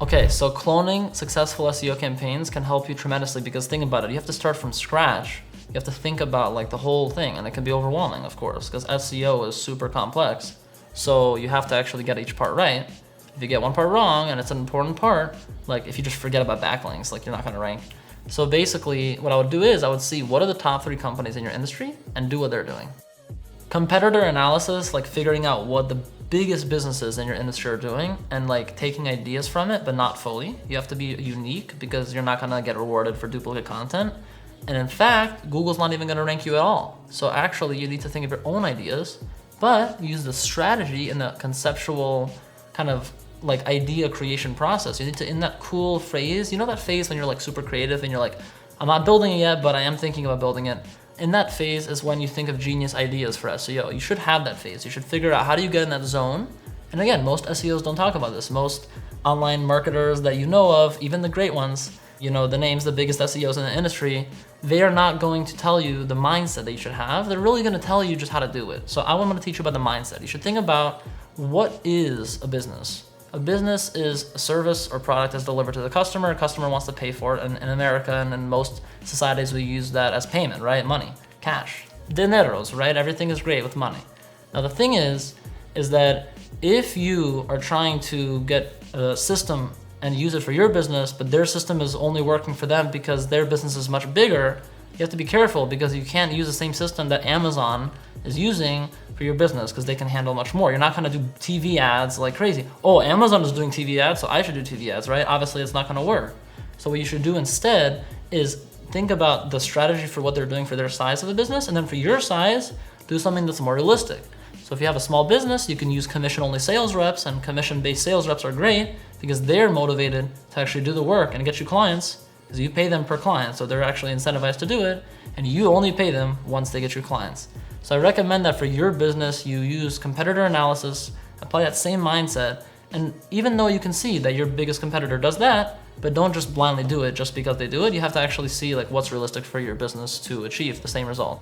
Okay, so cloning successful SEO campaigns can help you tremendously because think about it, you have to start from scratch. You have to think about like the whole thing, and it can be overwhelming, of course, because SEO is super complex. So you have to actually get each part right. If you get one part wrong, and it's an important part, like if you just forget about backlinks, like you're not gonna rank. So basically what I would do is I would see what are the top 3 companies in your industry and do what they're doing. Competitor analysis, like figuring out what the biggest businesses in your industry are doing and like taking ideas from it, but not fully. You have to be unique because you're not gonna get rewarded for duplicate content. And in fact, Google's not even gonna rank you at all. So actually you need to think of your own ideas, but use the strategy and the conceptual kind of like idea creation process. You need to, in that cool phase, you know that phase when you're like super creative and you're like, I'm not building it yet, but I am thinking about building it. In that phase is when you think of genius ideas for SEO. You should have that phase. You should figure out how do you get in that zone. And again, most SEOs don't talk about this. Most online marketers that you know of, even the great ones, you know, the names, the biggest SEOs in the industry, they are not going to tell you the mindset that you should have. They're really gonna tell you just how to do it. So I want to teach you about the mindset. You should think about what is a business. A business is a service or product that's delivered to the customer. A customer wants to pay for it. In America and in most societies, we use that as payment, right? Money, cash, dineros, right? Everything is great with money. Now the thing is that if you are trying to get a system and use it for your business, but their system is only working for them because their business is much bigger, you have to be careful because you can't use the same system that Amazon is using for your business because they can handle much more. You're not gonna do TV ads like crazy. Oh, Amazon is doing TV ads, so I should do TV ads, right? Obviously, it's not gonna work. So what you should do instead is think about the strategy for what they're doing for their size of the business, and then for your size, do something that's more realistic. So if you have a small business, you can use commission-only sales reps, and commission-based sales reps are great because they're motivated to actually do the work and get you clients because you pay them per client, so they're actually incentivized to do it, and you only pay them once they get you clients. So I recommend that for your business, you use competitor analysis, apply that same mindset, and even though you can see that your biggest competitor does that, but don't just blindly do it just because they do it, you have to actually see like what's realistic for your business to achieve the same result.